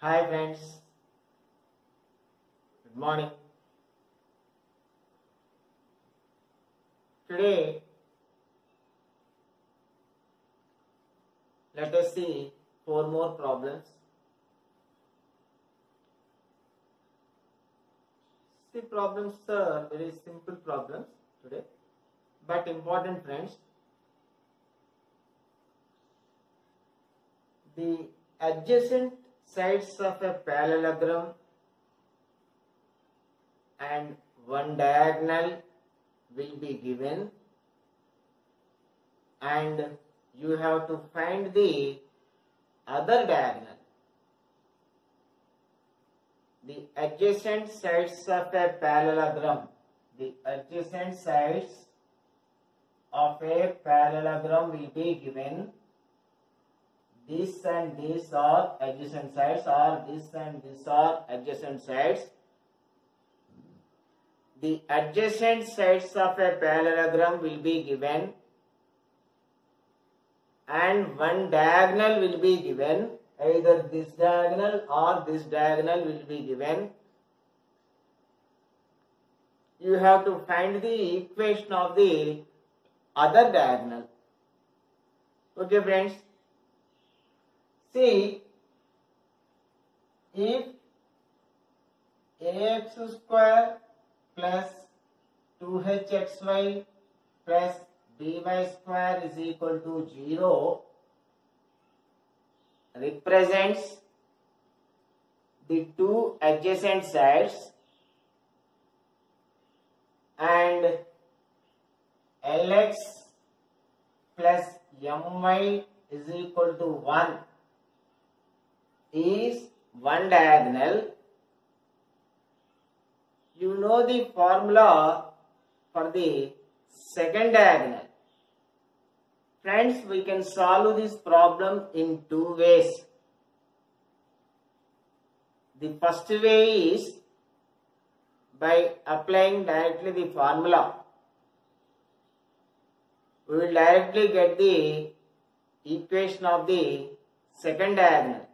Hi friends, good morning. Today let us see four more problems. The problems are very simple problems today, but important friends. The adjacent sides of a parallelogram and one diagonal will be given, and you have to find the other diagonal. The adjacent sides of a parallelogram. The adjacent sides of a parallelogram will be given. This and this are adjacent sides, or this and this are adjacent sides. The adjacent sides of a parallelogram will be given, and one diagonal will be given. Either this diagonal or this diagonal will be given. You have to find the equation of the other diagonal. Okay friends. See, if ax square plus 2hxy plus by square is equal to 0 represents the two adjacent sides, and Lx plus my is equal to 1 is one diagonal. You know the formula for the second diagonal. Friends, we can solve this problem in two ways. The first way is by applying directly the formula. We will directly get the equation of the second diagonal.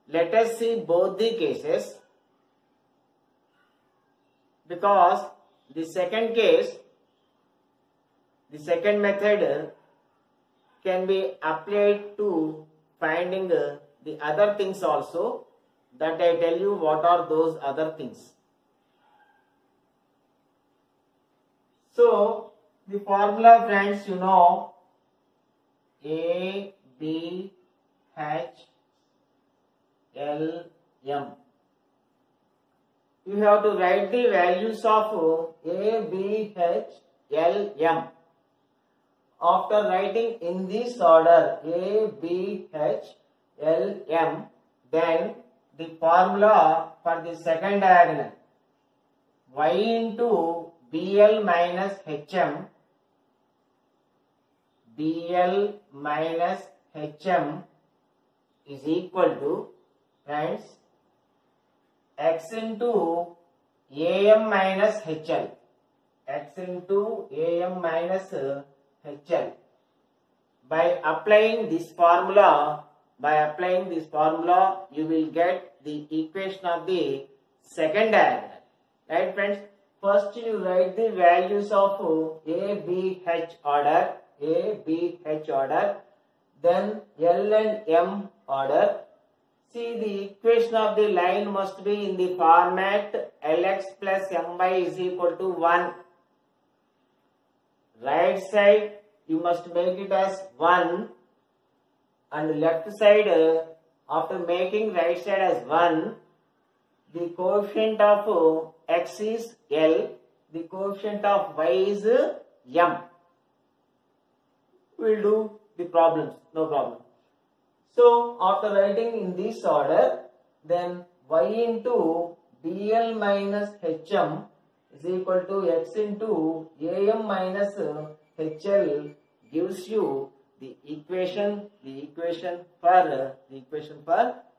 Let us see both the cases, because the second case, the second method can be applied to finding the other things also. That I tell you what are those other things. So the formula, friends, you know, A, B, H, L, M. You have to write the values of A, B, H, L, M. After writing in this order A, B, H, L, M, then the formula for the second diagonal, y into BL minus HM, BL minus HM is equal to, friends, x into AM minus HL, x into AM minus HL. By applying this formula, you will get the equation of the second diagonal. Right friends? First you write the values of A, B, H order, then L and M order. See, the equation of the line must be in the format Lx plus My is equal to 1. Right side you must make it as 1, and left side, after making right side as 1, the coefficient of x is L, the coefficient of y is M. We will do the problems, no problem. So after writing in this order, then y into BL minus HM is equal to x into AM minus HL gives you the equation for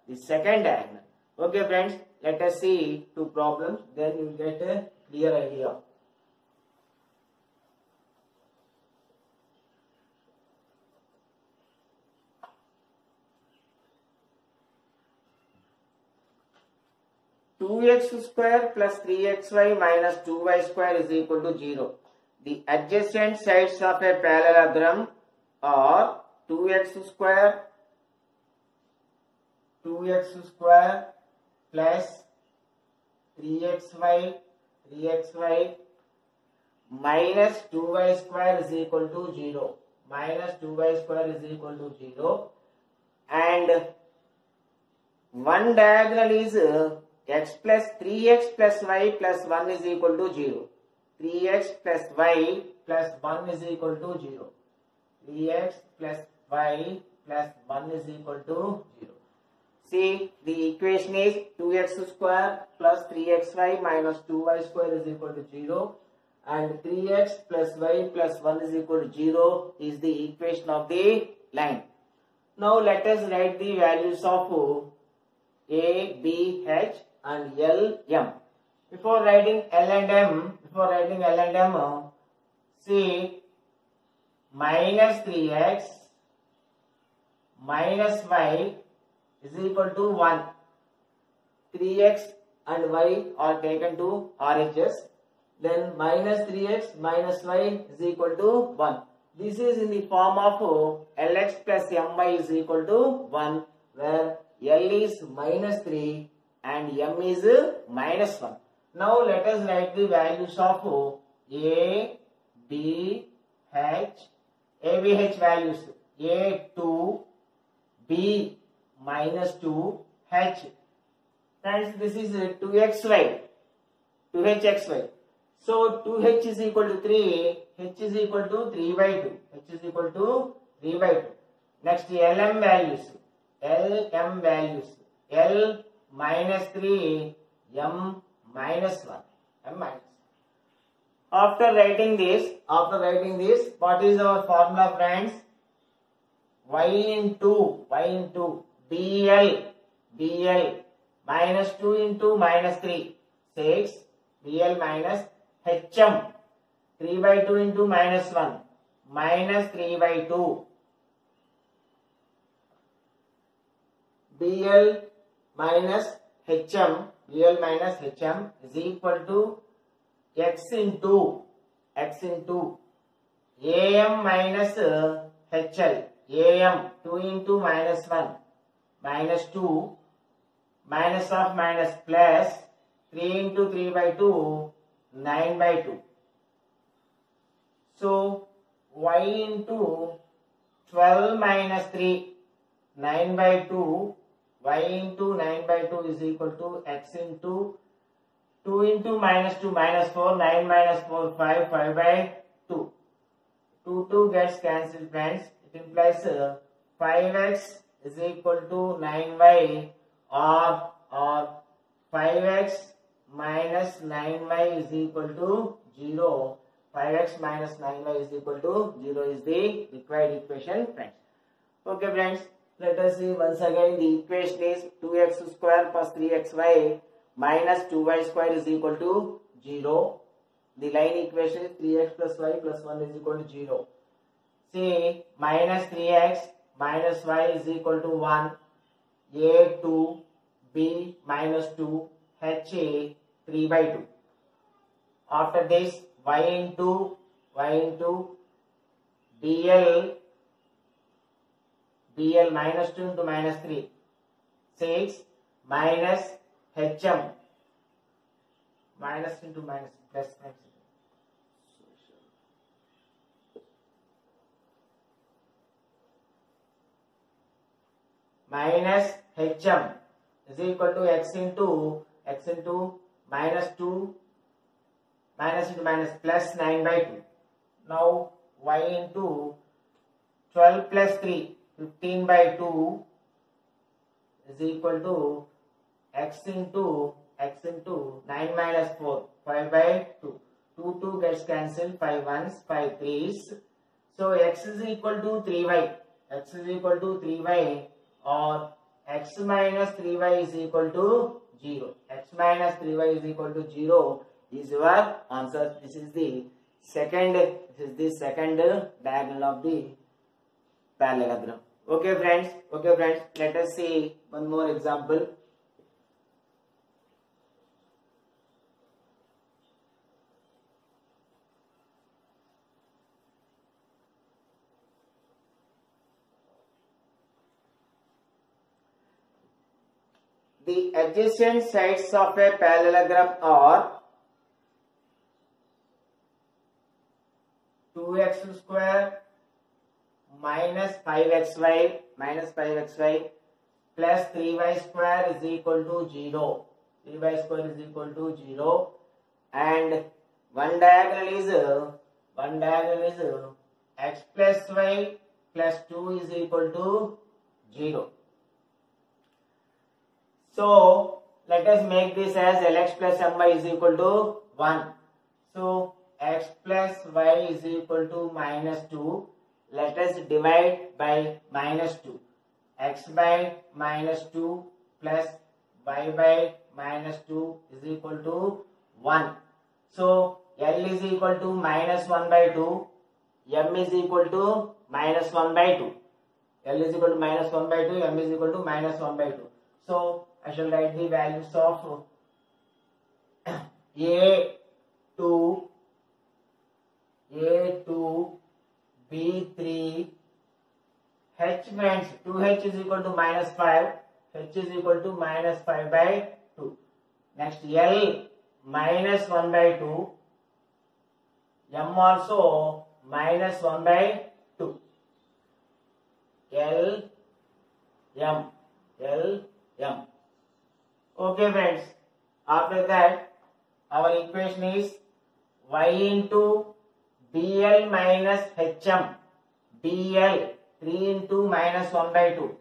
the second diagonal. Okay friends, let us see two problems, then you will get a clear idea. 2x square plus 3xy minus 2y square is equal to 0. The adjacent sides of a parallelogram are 2x square plus 3xy minus 2y square is equal to 0. Minus 2y square is equal to 0. And one diagonal is x plus 3x plus y plus 1 is equal to 0. 3x plus y plus 1 is equal to 0. 3x plus y plus 1 is equal to 0. See, the equation is 2x square plus 3xy minus 2y square is equal to 0. And 3x plus y plus 1 is equal to 0 is the equation of the line. Now let us write the values of A, B, H and L, M. Before writing L and M, see, minus 3x minus y is equal to 1. 3x and y are taken to RHS. Then minus 3x minus y is equal to 1. This is in the form of Lx plus My is equal to 1, where L is minus 3 and M is minus 1. Now let us write the values of A, B, H. A, B, H values. A 2, B minus 2, H. Friends, this is 2xy, 2hxy. So 2h is equal to 3, h is equal to 3 by 2. H is equal to 3 by 2. Next, Lm values. Lm values. L minus 3, M minus 1. M minus. After writing this, what is our formula, friends? Y into BL minus 2 into minus 3, 6. BL minus HM 3 by 2 into minus 1 minus 3 by 2. BL minus HM is equal to x into AM minus HL. AM 2 into minus 1 minus 2 minus of minus plus 3 into 3 by 2, 9 by 2. So, y into 12 minus 3, 9 by 2, y into 9 by 2 is equal to x into 2 into minus 2 minus 4, 9 minus 4, 5, 5 by 2. 2 gets cancelled, friends. It implies 5x is equal to 9y or 5x minus 9y is equal to 0. 5x minus 9y is equal to 0 is the required equation, friends. Okay, friends. Let us see once again. The equation is 2x square plus 3xy minus 2y square is equal to 0. The line equation is 3x plus y plus 1 is equal to 0. See, minus 3x minus y is equal to 1. A 2, B minus 2, H 3 by 2. After this, y into BL minus 2 into minus 3, 6 minus HM minus into minus plus minus HM is equal to x into minus 2 minus into minus plus 9 by 2. Now y into 12 plus 3, 15 by 2 is equal to x into 9 minus 4, 5 by 2. 2 gets cancelled, 5 ones, 5 threes. So x is equal to 3y. X is equal to 3y or x minus 3y is equal to 0. X minus 3y is equal to 0 is your answer. This is the second diagonal of the parallelogram. Okay friends, let us see one more example. the adjacent sides of a parallelogram are 2x square minus 5xy plus 3y square is equal to 0. 3y square is equal to 0, and one diagonal is x plus y plus 2 is equal to 0. So let us make this as Lx plus My is equal to 1. So x plus y is equal to minus 2. Let us divide by minus 2. X by minus 2 plus y by minus 2 is equal to 1. So L is equal to minus 1 by 2. M is equal to minus 1 by 2. L is equal to minus 1 by 2. M is equal to minus 1 by 2. So I shall write the values of A2, B3, H friends, 2H is equal to minus 5, H is equal to minus 5 by 2. Next L minus 1 by 2, M also minus 1 by 2. L, M. Okay friends, after that our equation is y into BL minus HM. BL 3 into minus 1 by 2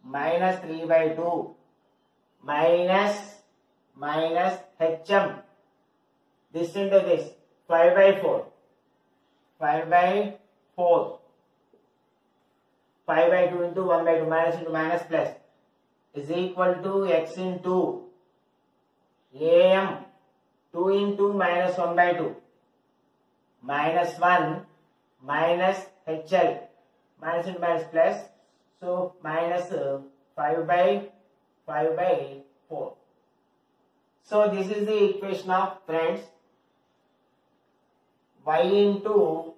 minus 3 by 2 minus HM. This into this 5 by 4. 5 by 4. 5 by 2 into 1 by 2 minus into minus plus is equal to x into AM 2 into minus 1 by 2 minus 1 minus HL minus into minus plus, so minus 5 by 4. So this is the equation of friends y into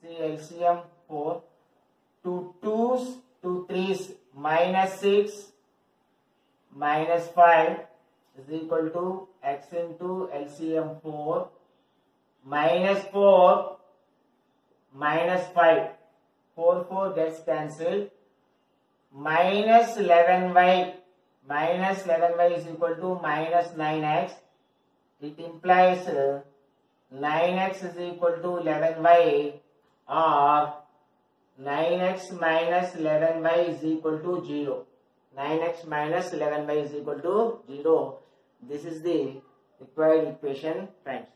see LCM 4, 2 2's 2 3's minus 6 minus 5 is equal to x into LCM 4 minus 4 minus 5, 4 gets cancelled, minus 11y is equal to minus 9x. It implies 9x is equal to 11y, or 9x minus 11y is equal to 0. 9x minus 11y is equal to 0. This is the required equation, friends.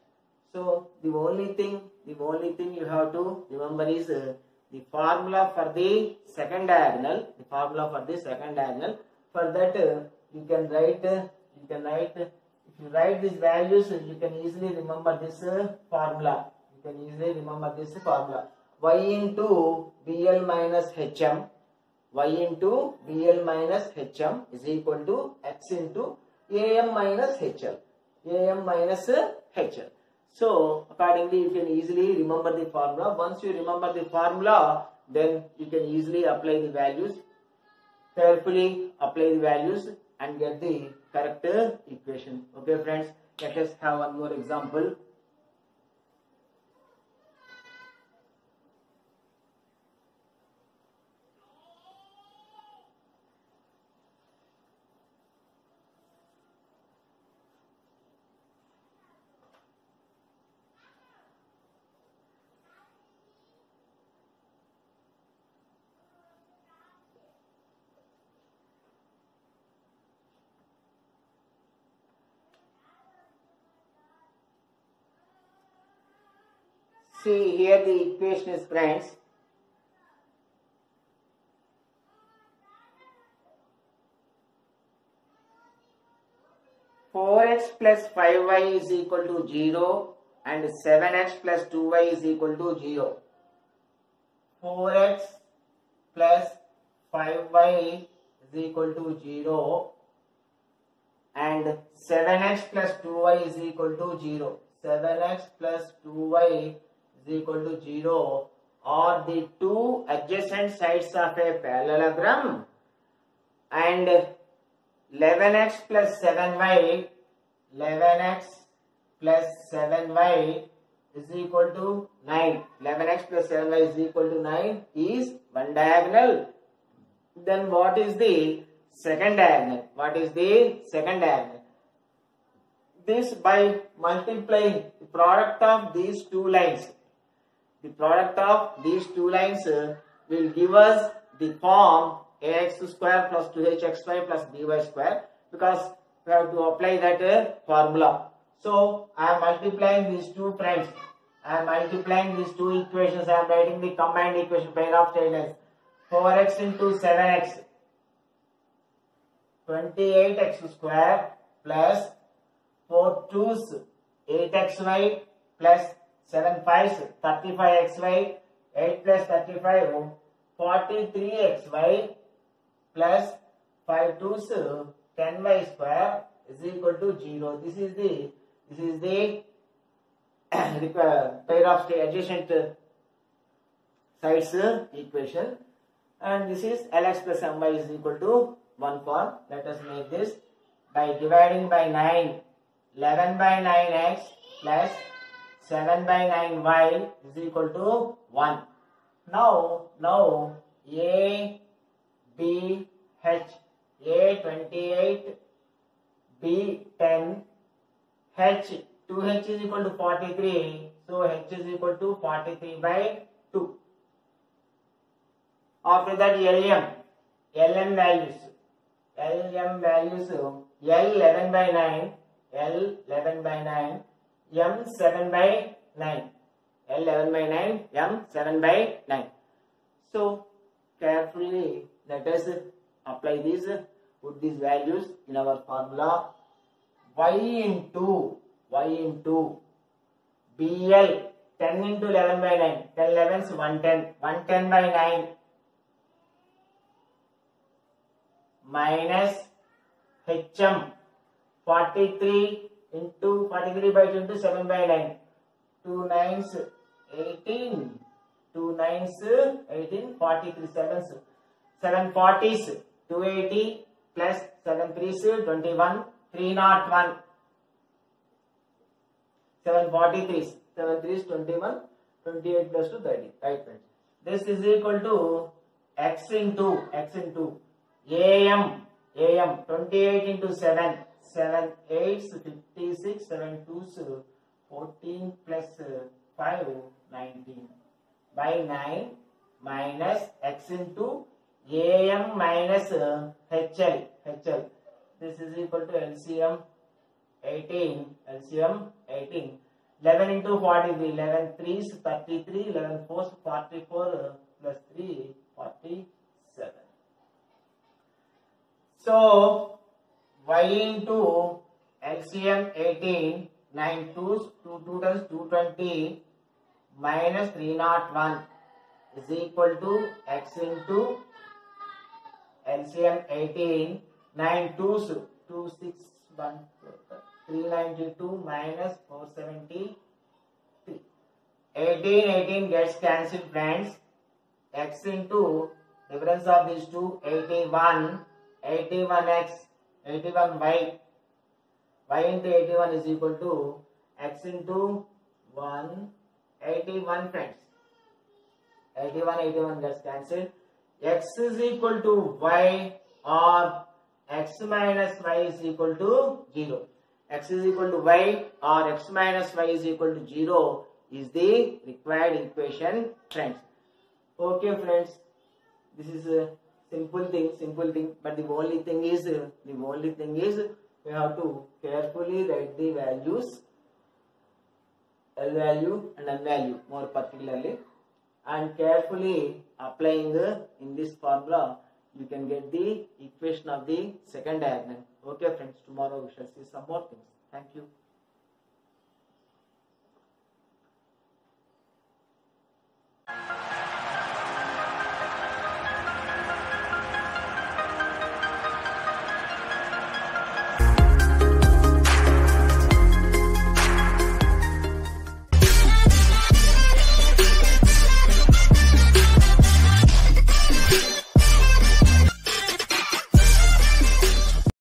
So the only thing you have to remember is the formula for the second diagonal. For that you can write. If you write these values, you can easily remember this formula. Y into BL minus HM. Y into BL minus HM is equal to x into AM minus HL. So accordingly you can easily remember the formula. Once you remember the formula, then you can easily apply the values. Carefully apply the values and get the correct equation. Okay friends, let us have one more example. See here the equation is, friends, (4x plus 5y is equal to 0) and 7x plus 2y is equal to 0. 4x plus 5y is equal to 0 and 7x plus 2y is equal to 0. 7x plus 2y is equal to 0 are the two adjacent sides of a parallelogram and 11x plus 7y, 11x plus 7y is equal to 9. 11x plus 7y is equal to 9 is one diagonal. Then what is the second diagonal? What is the second diagonal? This by multiplying the product of these two lines. The product of these two lines will give us the form ax square plus 2hxy plus by square, because we have to apply that formula. So I am multiplying these two friends. I am multiplying these two equations. I am writing the combined equation, pair of straight lines. 4x into 7x, 28x square plus 4 2's 8xy plus 7 5's 35xy, 8 plus 35 43xy plus 5 2's 10y square is equal to 0. This is the pair of adjacent sides equation, and this is Lx plus My is equal to 1 form. Let us make this by dividing by 9. 11 by 9x plus 7 by 9y is equal to 1. Now A, B, H, A 28, B 10, H 2H is equal to 43, so H is equal to 43 by 2. After that LM values, L 11 by 9, L 11 by 9, M 7 by 9, L 11 by 9, M 7 by 9. So carefully let us apply these, put these values in our formula. Y into BL, 10 into 11 by 9, 10 11's 110, 110 by 9 minus HM, 43 into 43 by 2 into 7 by 9, 2 9's 18, 2 9's 18, 43, 7 40's 280 plus 7 3's 21, 301, 7 43's 7 3's 21, 28 plus 2 30. Right friends. This is equal to x into AM 28 into 7, 7 8's 56, 7 2's 14 plus 5 19 by 9 minus x into AM minus HL. This is equal to LCM 18. 11 into 43, 11 3's 33, 11 4's 44 plus 3 47. So y into LCM 18, 9 2's 2 times 220 minus 301 is equal to x into LCM 18, 9 2's 2 6 1 392 minus 473. 18 gets cancelled friends. X into difference of these two, 81x, 81y. Y into 81 is equal to x into 1, 81 friends. 81 gets cancelled. X is equal to y, or x minus y is equal to 0. X is equal to y or x minus y is equal to 0 is the required equation friends. Okay friends, this is a simple thing, but the only thing is we have to carefully write the values, L value and N value more particularly, and carefully applying in this formula you can get the equation of the second diagonal. Okay friends, tomorrow we shall see some more things. Thank you.